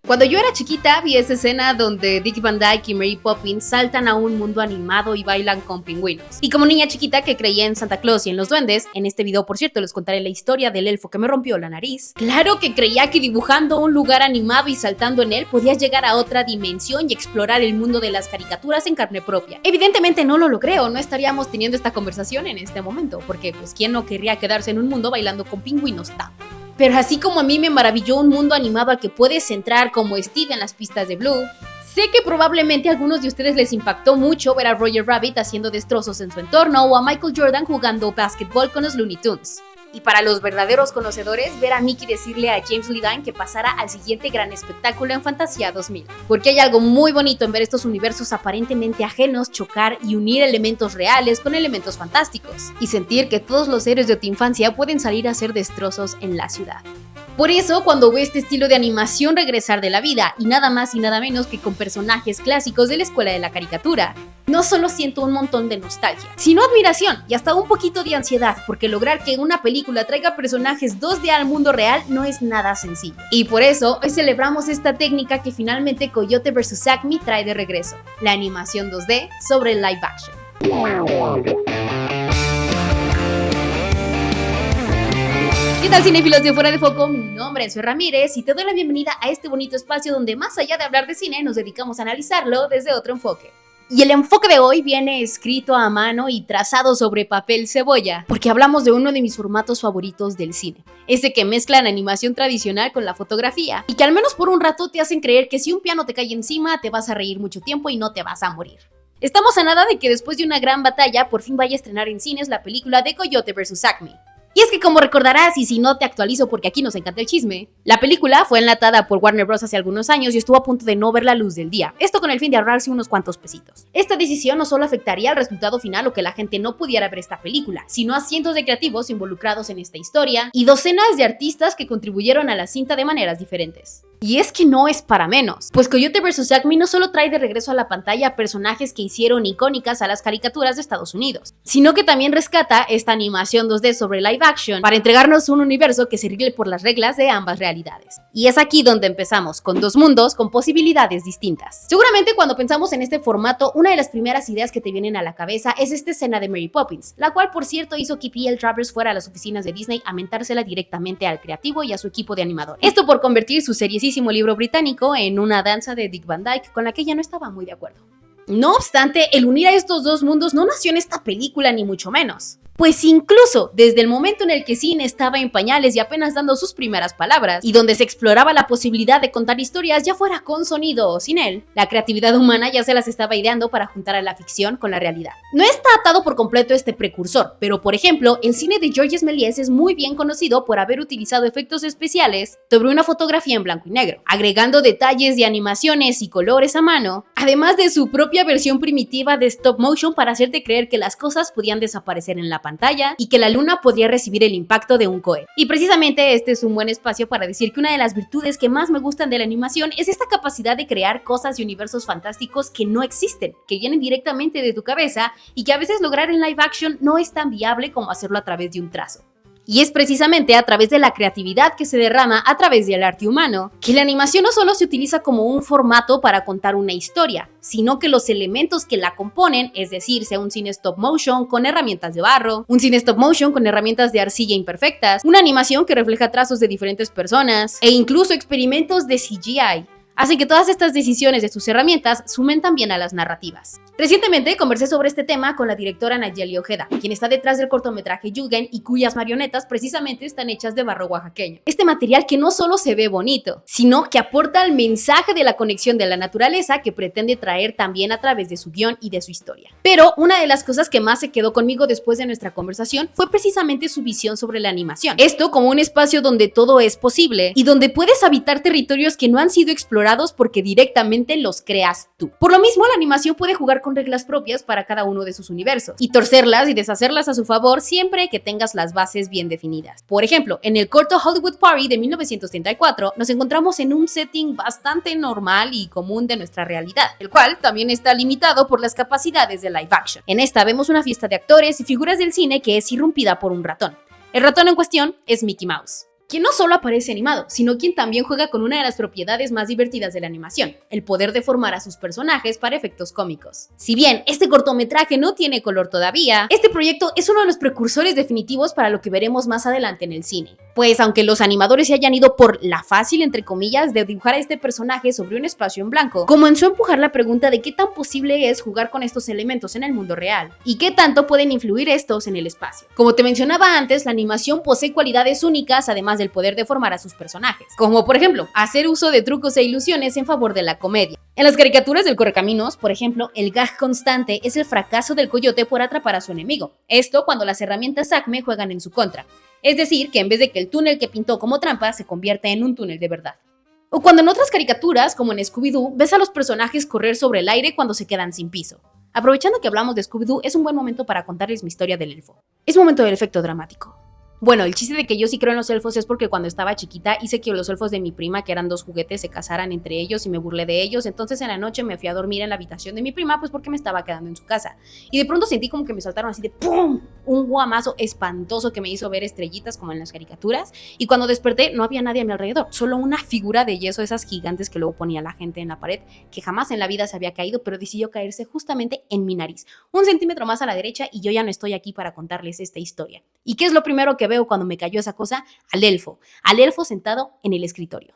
Cuando yo era chiquita vi esa escena donde Dick Van Dyke y Mary Poppins saltan a un mundo animado y bailan con pingüinos. Y como niña chiquita que creía en Santa Claus y en los duendes, en este video por cierto les contaré la historia del elfo que me rompió la nariz, claro que creía que dibujando un lugar animado y saltando en él podías llegar a otra dimensión y explorar el mundo de las caricaturas en carne propia. Evidentemente no lo logré o no estaríamos teniendo esta conversación en este momento, porque pues quién no querría quedarse en un mundo bailando con pingüinos tampoco. Pero así como a mí me maravilló un mundo animado al que puedes entrar como Steve en las pistas de Blue, sé que probablemente a algunos de ustedes les impactó mucho ver a Roger Rabbit haciendo destrozos en su entorno o a Michael Jordan jugando básquetbol con los Looney Tunes. Y para los verdaderos conocedores, ver a Mickey decirle a James Levine que pasara al siguiente gran espectáculo en Fantasía 2000. Porque hay algo muy bonito en ver estos universos aparentemente ajenos chocar y unir elementos reales con elementos fantásticos. Y sentir que todos los héroes de tu infancia pueden salir a hacer destrozos en la ciudad. Por eso, cuando veo este estilo de animación regresar de la vida, y nada más y nada menos que con personajes clásicos de la escuela de la caricatura, no solo siento un montón de nostalgia, sino admiración y hasta un poquito de ansiedad, porque lograr que una película traiga personajes 2D al mundo real no es nada sencillo. Y por eso, hoy celebramos esta técnica que finalmente Coyote vs. Acme trae de regreso, la animación 2D sobre live action. ¿Qué tal, cinéfilos de Fuera de Foco? Mi nombre es Fer Ramírez y te doy la bienvenida a este bonito espacio donde más allá de hablar de cine nos dedicamos a analizarlo desde otro enfoque. Y el enfoque de hoy viene escrito a mano y trazado sobre papel cebolla, porque hablamos de uno de mis formatos favoritos del cine, ese que mezcla la animación tradicional con la fotografía y que al menos por un rato te hacen creer que si un piano te cae encima te vas a reír mucho tiempo y no te vas a morir. Estamos a nada de que después de una gran batalla por fin vaya a estrenar en cines la película de Coyote vs. Acme. Y es que como recordarás, y si no te actualizo porque aquí nos encanta el chisme, la película fue enlatada por Warner Bros. Hace algunos años y estuvo a punto de no ver la luz del día, esto con el fin de ahorrarse unos cuantos pesitos. Esta decisión no solo afectaría al resultado final o que la gente no pudiera ver esta película, sino a cientos de creativos involucrados en esta historia y docenas de artistas que contribuyeron a la cinta de maneras diferentes. Y es que no es para menos, pues Coyote vs. Acme no solo trae de regreso a la pantalla personajes que hicieron icónicas a las caricaturas de Estados Unidos, sino que también rescata esta animación 2D sobre live action para entregarnos un universo que se rige por las reglas de ambas realidades. Y es aquí donde empezamos, con dos mundos con posibilidades distintas. Seguramente cuando pensamos en este formato, una de las primeras ideas que te vienen a la cabeza es esta escena de Mary Poppins, la cual por cierto hizo que P.L. Travers fuera a las oficinas de Disney a mentársela directamente al creativo y a su equipo de animadores. Esto por convertir su seriesísimo libro británico en una danza de Dick Van Dyke con la que ella no estaba muy de acuerdo. No obstante, el unir a estos dos mundos no nació en esta película ni mucho menos. Pues incluso desde el momento en el que cine estaba en pañales y apenas dando sus primeras palabras, y donde se exploraba la posibilidad de contar historias ya fuera con sonido o sin él, la creatividad humana ya se las estaba ideando para juntar a la ficción con la realidad. No está atado por completo este precursor, pero por ejemplo, el cine de Georges Méliès es muy bien conocido por haber utilizado efectos especiales sobre una fotografía en blanco y negro, agregando detalles de animaciones y colores a mano, además de su propia versión primitiva de stop motion para hacerte creer que las cosas podían desaparecer en la pantalla y que la luna podría recibir el impacto de un cohete. Y precisamente este es un buen espacio para decir que una de las virtudes que más me gustan de la animación es esta capacidad de crear cosas y universos fantásticos que no existen, que vienen directamente de tu cabeza y que a veces lograr en live action no es tan viable como hacerlo a través de un trazo. Y es precisamente a través de la creatividad que se derrama a través del arte humano que la animación no solo se utiliza como un formato para contar una historia, sino que los elementos que la componen, es decir, sea un cine stop motion con herramientas de barro, un cine stop motion con herramientas de arcilla imperfectas, una animación que refleja trazos de diferentes personas e incluso experimentos de CGI, hacen que todas estas decisiones de sus herramientas sumen también a las narrativas. Recientemente conversé sobre este tema con la directora Nayeli Ojeda, quien está detrás del cortometraje Yugen y cuyas marionetas precisamente están hechas de barro oaxaqueño. Este material que no solo se ve bonito, sino que aporta el mensaje de la conexión de la naturaleza que pretende traer también a través de su guión y de su historia. Pero una de las cosas que más se quedó conmigo después de nuestra conversación fue precisamente su visión sobre la animación. Esto como un espacio donde todo es posible y donde puedes habitar territorios que no han sido explorados porque directamente los creas tú. Por lo mismo, la animación puede jugar con reglas propias para cada uno de sus universos y torcerlas y deshacerlas a su favor siempre que tengas las bases bien definidas. Por ejemplo, en el corto Hollywood Party de 1934 nos encontramos en un setting bastante normal y común de nuestra realidad, el cual también está limitado por las capacidades de live action. En esta vemos una fiesta de actores y figuras del cine que es irrumpida por un ratón. El ratón en cuestión es Mickey Mouse. quien no solo aparece animado, sino quien también juega con una de las propiedades más divertidas de la animación, el poder deformar a sus personajes para efectos cómicos. Si bien este cortometraje no tiene color todavía, este proyecto es uno de los precursores definitivos para lo que veremos más adelante en el cine. Pues aunque los animadores se hayan ido por la fácil, entre comillas, de dibujar a este personaje sobre un espacio en blanco, comenzó a empujar la pregunta de qué tan posible es jugar con estos elementos en el mundo real, y qué tanto pueden influir estos en el espacio. Como te mencionaba antes, la animación posee cualidades únicas, además del poder deformar a sus personajes, como por ejemplo, hacer uso de trucos e ilusiones en favor de la comedia. En las caricaturas del Correcaminos, por ejemplo, el gag constante es el fracaso del coyote por atrapar a su enemigo. Esto cuando las herramientas Acme juegan en su contra. Es decir, que en vez de que el túnel que pintó como trampa se convierte en un túnel de verdad. O cuando en otras caricaturas, como en Scooby-Doo, ves a los personajes correr sobre el aire cuando se quedan sin piso. Aprovechando que hablamos de Scooby-Doo, es un buen momento para contarles mi historia del elfo. Es momento del efecto dramático. Bueno, el chiste de que yo sí creo en los elfos es porque cuando estaba chiquita hice que los elfos de mi prima, que eran 2 juguetes, se casaran entre ellos y me burlé de ellos. Entonces en la noche me fui a dormir en la habitación de mi prima, pues porque me estaba quedando en su casa. Y de pronto sentí como que me saltaron así de ¡pum! Un guamazo espantoso que me hizo ver estrellitas como en las caricaturas. Y cuando desperté no había nadie a mi alrededor, solo una figura de yeso, esas gigantes que luego ponía la gente en la pared, que jamás en la vida se había caído, pero decidió caerse justamente en mi nariz. 1 centímetro más a la derecha y yo ya no estoy aquí para contarles esta historia. ¿Y qué es lo primero que veo cuando me cayó esa cosa? Al elfo sentado en el escritorio.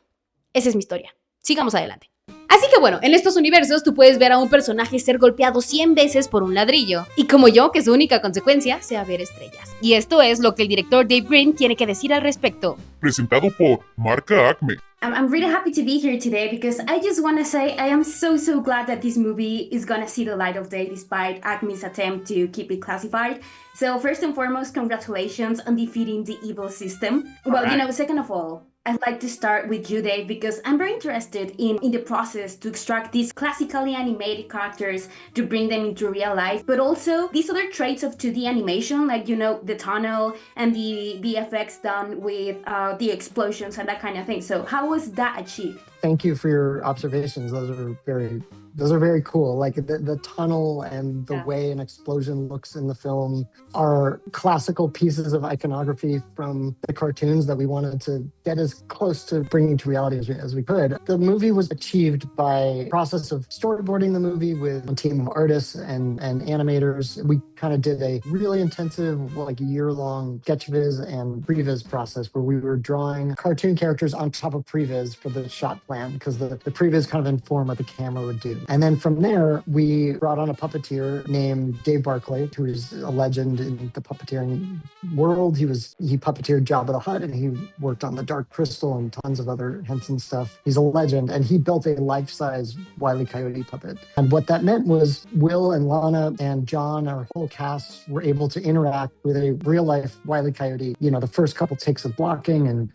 Esa es mi historia. Sigamos adelante. Así que bueno, en estos universos tú puedes ver a un personaje ser golpeado 100 veces por un ladrillo, y como yo, que su única consecuencia sea ver estrellas. Y esto es lo que el director Dave Green tiene que decir al respecto. Presentado por Marca Acme. I'm really happy to be here today because I just want to say I am so glad that this movie is gonna see the light of day despite Acme's attempt to keep it classified. So first and foremost, congratulations on defeating the evil system. Well, second of all, I'd like to start with you, Dave, because I'm very interested in the process to extract these classically animated characters to bring them into real life, but also these other traits of 2D animation, like, the tunnel and the VFX done with the explosions and that kind of thing. So how was that achieved? Thank you for your observations. Those are very cool. Like the tunnel and the way an explosion looks in the film are classical pieces of iconography from the cartoons that we wanted to get as close to bringing to reality as we could. The movie was achieved by process of storyboarding the movie with a team of artists and animators. We kind of did a really intensive, year-long sketch-viz and previs process where we were drawing cartoon characters on top of previs for the shot plan, because the previs kind of informed what the camera would do. And then from there, we brought on a puppeteer named Dave Barclay, who is a legend in the puppeteering world. He puppeteered Jabba the Hutt, and he worked on the Dark Crystal and tons of other Henson stuff. He's a legend, and he built a life-size Wile E. Coyote puppet. And what that meant was Will and Lana and John, our whole cast, were able to interact with a real-life Wile E. Coyote. The first couple takes of blocking and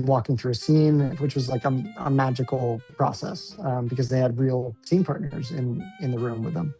walking through a scene, which was like a magical process because they had real scene partners in the room with them.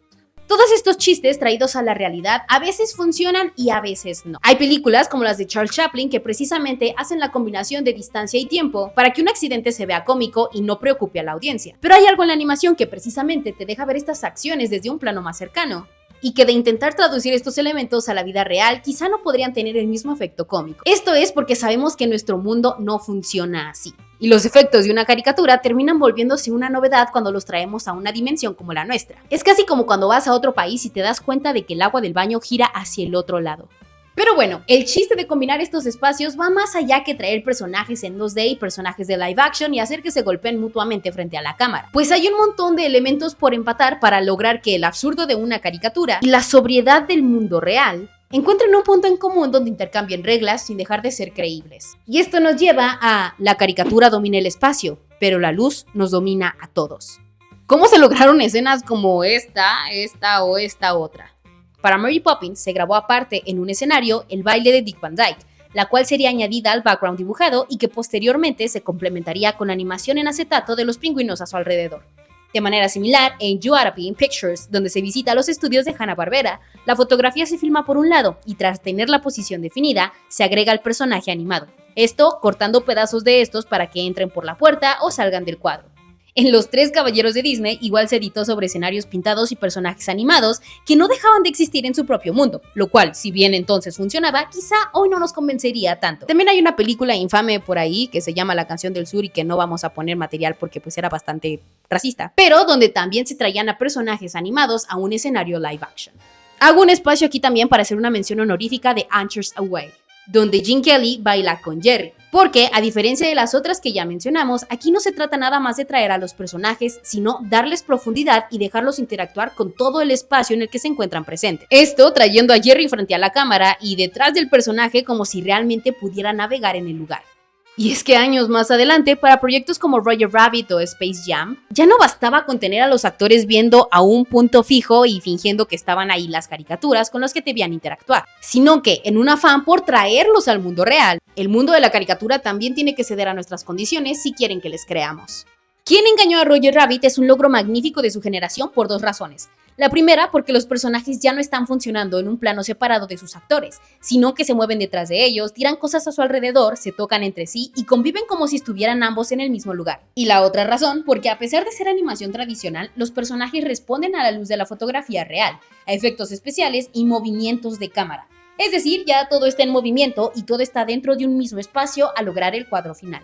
Todos estos chistes traídos a la realidad a veces funcionan y a veces no. Hay películas como las de Charles Chaplin que precisamente hacen la combinación de distancia y tiempo para que un accidente se vea cómico y no preocupe a la audiencia. Pero hay algo en la animación que precisamente te deja ver estas acciones desde un plano más cercano, y que de intentar traducir estos elementos a la vida real quizá no podrían tener el mismo efecto cómico. Esto es porque sabemos que nuestro mundo no funciona así, y los efectos de una caricatura terminan volviéndose una novedad cuando los traemos a una dimensión como la nuestra. Es casi como cuando vas a otro país y te das cuenta de que el agua del baño gira hacia el otro lado. Pero bueno, el chiste de combinar estos espacios va más allá que traer personajes en 2D y personajes de live action y hacer que se golpeen mutuamente frente a la cámara. Pues hay un montón de elementos por empatar para lograr que el absurdo de una caricatura y la sobriedad del mundo real encuentren un punto en común donde intercambien reglas sin dejar de ser creíbles. Y esto nos lleva a la caricatura domina el espacio, pero la luz nos domina a todos. ¿Cómo se lograron escenas como esta o esta otra? Para Mary Poppins se grabó aparte en un escenario el baile de Dick Van Dyke, la cual sería añadida al background dibujado y que posteriormente se complementaría con animación en acetato de los pingüinos a su alrededor. De manera similar, en You Oughta Be Pictures, donde se visita los estudios de Hanna-Barbera, la fotografía se filma por un lado y tras tener la posición definida, se agrega el personaje animado. Esto cortando pedazos de estos para que entren por la puerta o salgan del cuadro. En Los Tres Caballeros de Disney igual se editó sobre escenarios pintados y personajes animados que no dejaban de existir en su propio mundo, lo cual, si bien entonces funcionaba, quizá hoy no nos convencería tanto. También hay una película infame por ahí que se llama La Canción del Sur y que no vamos a poner material porque pues era bastante racista, pero donde también se traían a personajes animados a un escenario live action. Hago un espacio aquí también para hacer una mención honorífica de Anchors Away, donde Gene Kelly baila con Jerry. Porque, a diferencia de las otras que ya mencionamos, aquí no se trata nada más de traer a los personajes, sino darles profundidad y dejarlos interactuar con todo el espacio en el que se encuentran presentes. Esto trayendo a Jerry frente a la cámara y detrás del personaje como si realmente pudiera navegar en el lugar. Y es que años más adelante, para proyectos como Roger Rabbit o Space Jam, ya no bastaba con tener a los actores viendo a un punto fijo y fingiendo que estaban ahí las caricaturas con las que debían interactuar, sino que, en un afán por traerlos al mundo real, el mundo de la caricatura también tiene que ceder a nuestras condiciones si quieren que les creamos. ¿Quién engañó a Roger Rabbit? Es un logro magnífico de su generación por dos razones. La primera, porque los personajes ya no están funcionando en un plano separado de sus actores, sino que se mueven detrás de ellos, tiran cosas a su alrededor, se tocan entre sí y conviven como si estuvieran ambos en el mismo lugar. Y la otra razón, porque a pesar de ser animación tradicional, los personajes responden a la luz de la fotografía real, a efectos especiales y movimientos de cámara. Es decir, ya todo está en movimiento y todo está dentro de un mismo espacio al lograr el cuadro final.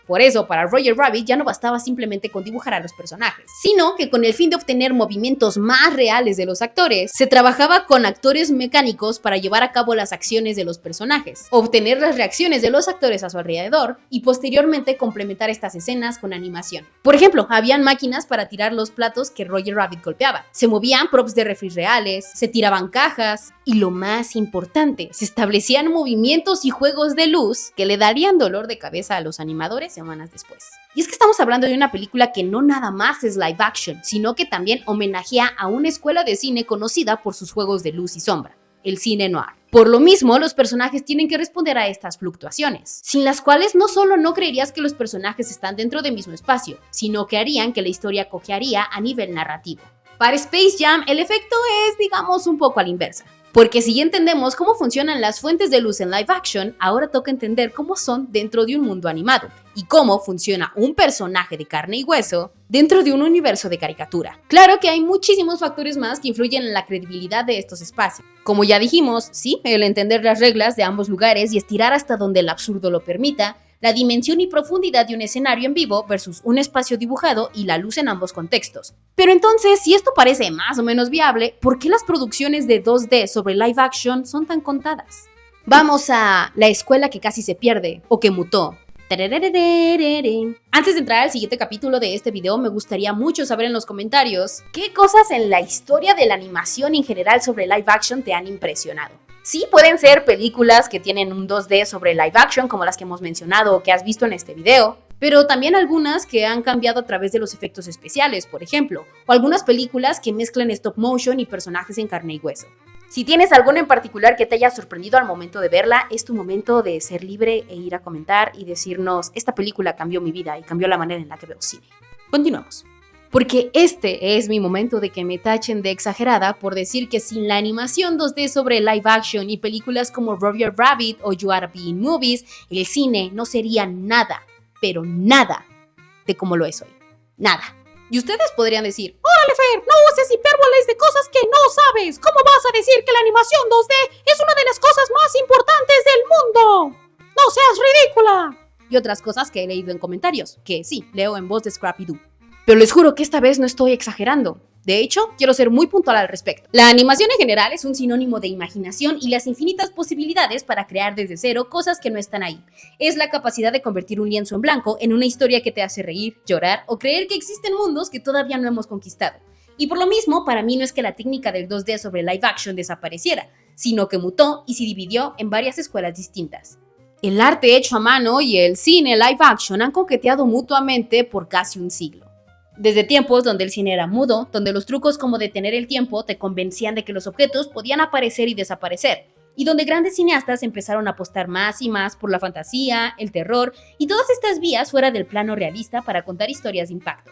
Por eso, para Roger Rabbit ya no bastaba simplemente con dibujar a los personajes, sino que con el fin de obtener movimientos más reales de los actores, se trabajaba con actores mecánicos para llevar a cabo las acciones de los personajes, obtener las reacciones de los actores a su alrededor y posteriormente complementar estas escenas con animación. Por ejemplo, habían máquinas para tirar los platos que Roger Rabbit golpeaba, se movían props de refris reales, se tiraban cajas y lo más importante, se establecían movimientos y juegos de luz que le darían dolor de cabeza a los animadores semanas después. Y es que estamos hablando de una película que no nada más es live action, sino que también homenajea a una escuela de cine conocida por sus juegos de luz y sombra, el cine noir. Por lo mismo, los personajes tienen que responder a estas fluctuaciones, sin las cuales no solo no creerías que los personajes están dentro del mismo espacio, sino que harían que la historia cojearía a nivel narrativo. Para Space Jam, el efecto es, digamos, un poco a la inversa. Porque si ya entendemos cómo funcionan las fuentes de luz en live action, ahora toca entender cómo son dentro de un mundo animado y cómo funciona un personaje de carne y hueso dentro de un universo de caricatura. Claro que hay muchísimos factores más que influyen en la credibilidad de estos espacios. Como ya dijimos, sí, el entender las reglas de ambos lugares y estirar hasta donde el absurdo lo permita, la dimensión y profundidad de un escenario en vivo versus un espacio dibujado y la luz en ambos contextos. Pero entonces, si esto parece más o menos viable, ¿por qué las producciones de 2D sobre live action son tan contadas? Vamos a La escuela que casi se pierde o que mutó. Antes de entrar al siguiente capítulo de este video, me gustaría mucho saber en los comentarios qué cosas en la historia de la animación en general sobre live action te han impresionado. Sí, pueden ser películas que tienen un 2D sobre live action, como las que hemos mencionado o que has visto en este video, pero también algunas que han cambiado a través de los efectos especiales, por ejemplo, o algunas películas que mezclan stop motion y personajes en carne y hueso. Si tienes alguna en particular que te haya sorprendido al momento de verla, es tu momento de ser libre e ir a comentar y decirnos: esta película cambió mi vida y cambió la manera en la que veo cine. Continuamos. Porque este es mi momento de que me tachen de exagerada por decir que sin la animación 2D sobre live action y películas como Roger Rabbit o You Oughta Be in Movies, el cine no sería nada, pero nada de como lo es hoy. Nada. Y ustedes podrían decir: ¡órale, Fer! No uses hipérboles de cosas que no sabes. ¿Cómo vas a decir que la animación 2D es una de las cosas más importantes del mundo? ¡No seas ridícula! Y otras cosas que he leído en comentarios, que sí, leo en voz de Scrappy Doo. Pero les juro que esta vez no estoy exagerando. De hecho, quiero ser muy puntual al respecto. La animación en general es un sinónimo de imaginación y las infinitas posibilidades para crear desde cero cosas que no están ahí. Es la capacidad de convertir un lienzo en blanco en una historia que te hace reír, llorar o creer que existen mundos que todavía no hemos conquistado. Y por lo mismo, para mí no es que la técnica del 2D sobre live action desapareciera, sino que mutó y se dividió en varias escuelas distintas. El arte hecho a mano y el cine live action han coqueteado mutuamente por casi un siglo. Desde tiempos donde el cine era mudo, donde los trucos como detener el tiempo te convencían de que los objetos podían aparecer y desaparecer, y donde grandes cineastas empezaron a apostar más y más por la fantasía, el terror y todas estas vías fuera del plano realista para contar historias de impacto.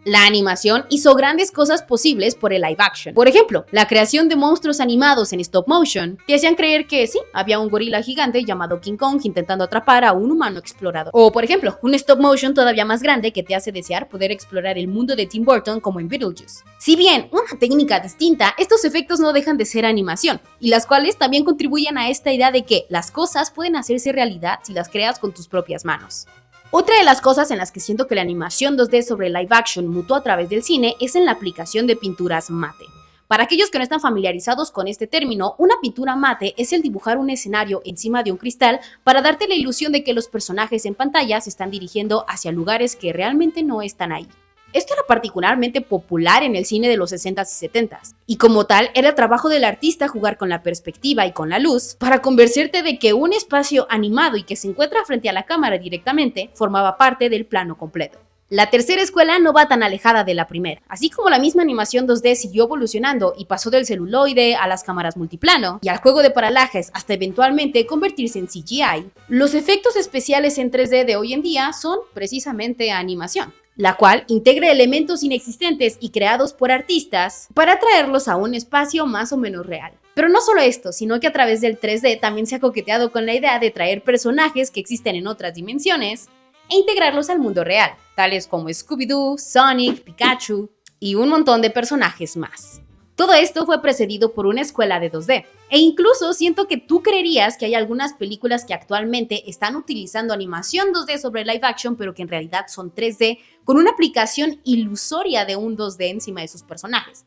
La animación hizo grandes cosas posibles por el live action. Por ejemplo, la creación de monstruos animados en stop motion te hacían creer que sí, había un gorila gigante llamado King Kong intentando atrapar a un humano explorador. O por ejemplo, un stop motion todavía más grande que te hace desear poder explorar el mundo de Tim Burton como en Beetlejuice. Si bien una técnica distinta, estos efectos no dejan de ser animación, y las cuales también contribuyen a esta idea de que las cosas pueden hacerse realidad si las creas con tus propias manos. Otra de las cosas en las que siento que la animación 2D sobre live action mutó a través del cine es en la aplicación de pinturas mate. Para aquellos que no están familiarizados con este término, una pintura mate es el dibujar un escenario encima de un cristal para darte la ilusión de que los personajes en pantalla se están dirigiendo hacia lugares que realmente no están ahí. Esto era particularmente popular en el cine de los 60s y 70s, y como tal era el trabajo del artista jugar con la perspectiva y con la luz para convencerte de que un espacio animado y que se encuentra frente a la cámara directamente formaba parte del plano completo. La tercera escuela no va tan alejada de la primera. Así como la misma animación 2D siguió evolucionando y pasó del celuloide a las cámaras multiplano y al juego de paralajes hasta eventualmente convertirse en CGI, los efectos especiales en 3D de hoy en día son precisamente animación, la cual integra elementos inexistentes y creados por artistas para traerlos a un espacio más o menos real. Pero no solo esto, sino que a través del 3D también se ha coqueteado con la idea de traer personajes que existen en otras dimensiones e integrarlos al mundo real, tales como Scooby-Doo, Sonic, Pikachu y un montón de personajes más. Todo esto fue precedido por una escuela de 2D, e incluso siento que tú creerías que hay algunas películas que actualmente están utilizando animación 2D sobre live action, pero que en realidad son 3D, con una aplicación ilusoria de un 2D encima de sus personajes.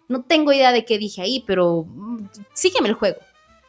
No tengo idea de qué dije ahí, pero sígueme el juego.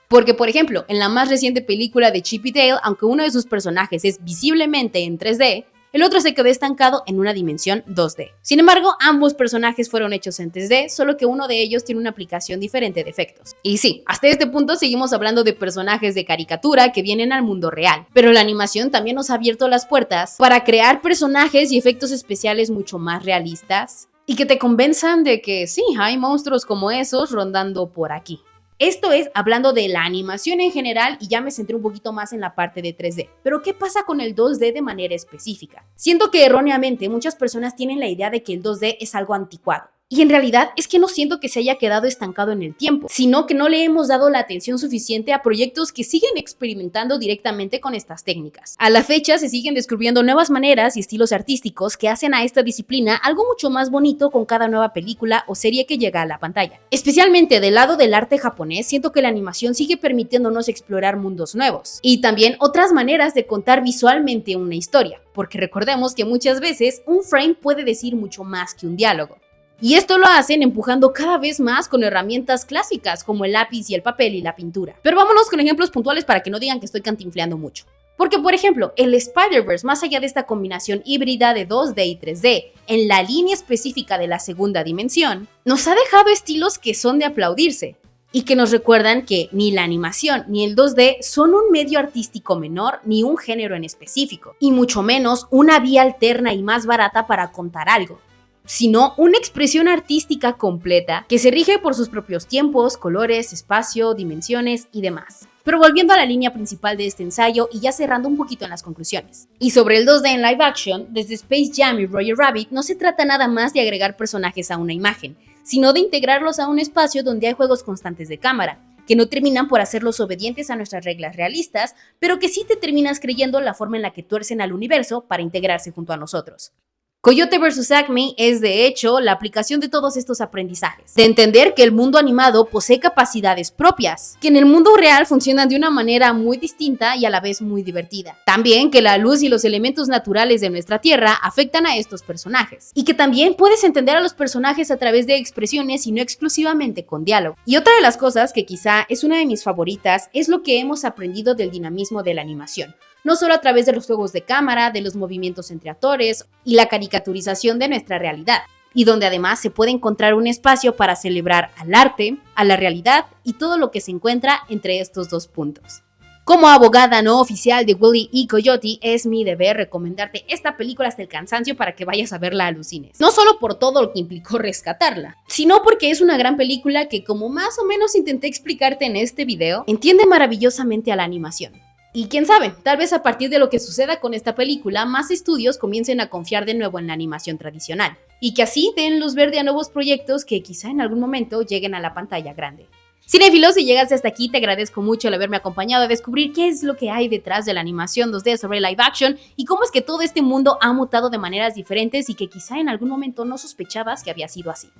Porque, por ejemplo, en la más reciente película de Chip y Dale, aunque uno de sus personajes es visiblemente en 3D, el otro se quedó estancado en una dimensión 2D. Sin embargo, ambos personajes fueron hechos en 3D, solo que uno de ellos tiene una aplicación diferente de efectos. Y sí, hasta este punto seguimos hablando de personajes de caricatura que vienen al mundo real, pero la animación también nos ha abierto las puertas para crear personajes y efectos especiales mucho más realistas y que te convenzan de que sí, hay monstruos como esos rondando por aquí. Esto es hablando de la animación en general y ya me centré un poquito más en la parte de 3D. Pero ¿qué pasa con el 2D de manera específica? Siento que erróneamente muchas personas tienen la idea de que el 2D es algo anticuado. Y en realidad es que no siento que se haya quedado estancado en el tiempo, sino que no le hemos dado la atención suficiente a proyectos que siguen experimentando directamente con estas técnicas. A la fecha se siguen descubriendo nuevas maneras y estilos artísticos que hacen a esta disciplina algo mucho más bonito con cada nueva película o serie que llega a la pantalla. Especialmente del lado del arte japonés, siento que la animación sigue permitiéndonos explorar mundos nuevos y también otras maneras de contar visualmente una historia, porque recordemos que muchas veces un frame puede decir mucho más que un diálogo. Y esto lo hacen empujando cada vez más con herramientas clásicas como el lápiz y el papel y la pintura. Pero vámonos con ejemplos puntuales para que no digan que estoy cantinfleando mucho. Porque, por ejemplo, el Spider-Verse, más allá de esta combinación híbrida de 2D y 3D, en la línea específica de la segunda dimensión, nos ha dejado estilos que son de aplaudirse y que nos recuerdan que ni la animación ni el 2D son un medio artístico menor ni un género en específico, y mucho menos una vía alterna y más barata para contar algo, sino una expresión artística completa que se rige por sus propios tiempos, colores, espacio, dimensiones y demás. Pero volviendo a la línea principal de este ensayo y ya cerrando un poquito en las conclusiones. Y sobre el 2D en live action, desde Space Jam y Roger Rabbit no se trata nada más de agregar personajes a una imagen, sino de integrarlos a un espacio donde hay juegos constantes de cámara, que no terminan por hacerlos obedientes a nuestras reglas realistas, pero que sí te terminas creyendo la forma en la que tuercen al universo para integrarse junto a nosotros. Coyote vs. Acme es, de hecho, la aplicación de todos estos aprendizajes, de entender que el mundo animado posee capacidades propias, que en el mundo real funcionan de una manera muy distinta y a la vez muy divertida. También que la luz y los elementos naturales de nuestra tierra afectan a estos personajes, y que también puedes entender a los personajes a través de expresiones y no exclusivamente con diálogo. Y otra de las cosas que quizá es una de mis favoritas es lo que hemos aprendido del dinamismo de la animación. No solo a través de los juegos de cámara, de los movimientos entre actores y la caricaturización de nuestra realidad, y donde además se puede encontrar un espacio para celebrar al arte, a la realidad y todo lo que se encuentra entre estos dos puntos. Como abogada no oficial de Wile E. Coyote, es mi deber recomendarte esta película hasta el cansancio para que vayas a verla a los cines. No solo por todo lo que implicó rescatarla, sino porque es una gran película que, como más o menos intenté explicarte en este video, entiende maravillosamente a la animación. Y quién sabe, tal vez a partir de lo que suceda con esta película, más estudios comiencen a confiar de nuevo en la animación tradicional y que así den luz verde a nuevos proyectos que quizá en algún momento lleguen a la pantalla grande. Cinéfilos, si llegaste hasta aquí, te agradezco mucho el haberme acompañado a descubrir qué es lo que hay detrás de la animación 2D sobre live action y cómo es que todo este mundo ha mutado de maneras diferentes y que quizá en algún momento no sospechabas que había sido así.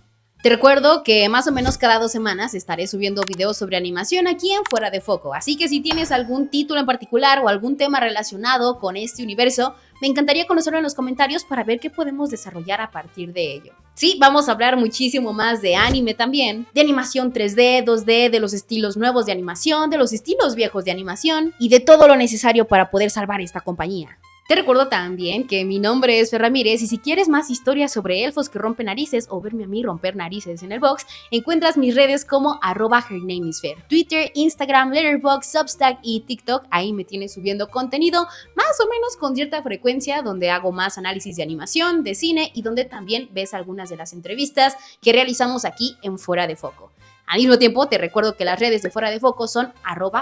Te recuerdo que más o menos cada 2 semanas estaré subiendo videos sobre animación aquí en Fuera de Foco, así que si tienes algún título en particular o algún tema relacionado con este universo, me encantaría conocerlo en los comentarios para ver qué podemos desarrollar a partir de ello. Sí, vamos a hablar muchísimo más de anime también, de animación 3D, 2D, de los estilos nuevos de animación, de los estilos viejos de animación y de todo lo necesario para poder salvar esta compañía. Te recuerdo también que mi nombre es Fer Ramírez y si quieres más historias sobre elfos que rompen narices o verme a mí romper narices en el box, encuentras mis redes como @hernameisfer, Twitter, Instagram, Letterboxd, Substack y TikTok. Ahí me tienes subiendo contenido más o menos con cierta frecuencia, donde hago más análisis de animación, de cine y donde también ves algunas de las entrevistas que realizamos aquí en Fuera de Foco. Al mismo tiempo, te recuerdo que las redes de Fuera de Foco son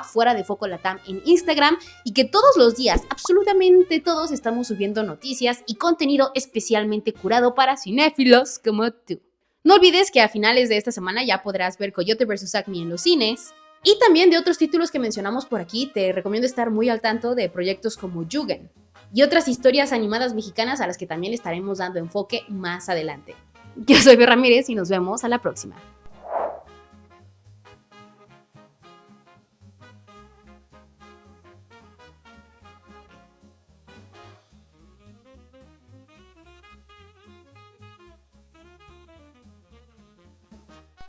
@Fuera de Foco Latam en Instagram y que todos los días, absolutamente todos, estamos subiendo noticias y contenido especialmente curado para cinéfilos como tú. No olvides que a finales de esta semana ya podrás ver Coyote vs. Acme en los cines y también de otros títulos que mencionamos por aquí. Te recomiendo estar muy al tanto de proyectos como Yugen y otras historias animadas mexicanas a las que también estaremos dando enfoque más adelante. Yo soy Fer Ramírez y nos vemos a la próxima.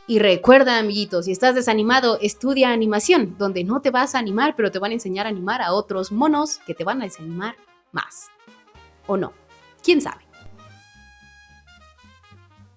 Y recuerda, amiguitos, si estás desanimado, estudia animación, donde no te vas a animar, pero te van a enseñar a animar a otros monos que te van a desanimar más. ¿O no? ¿Quién sabe?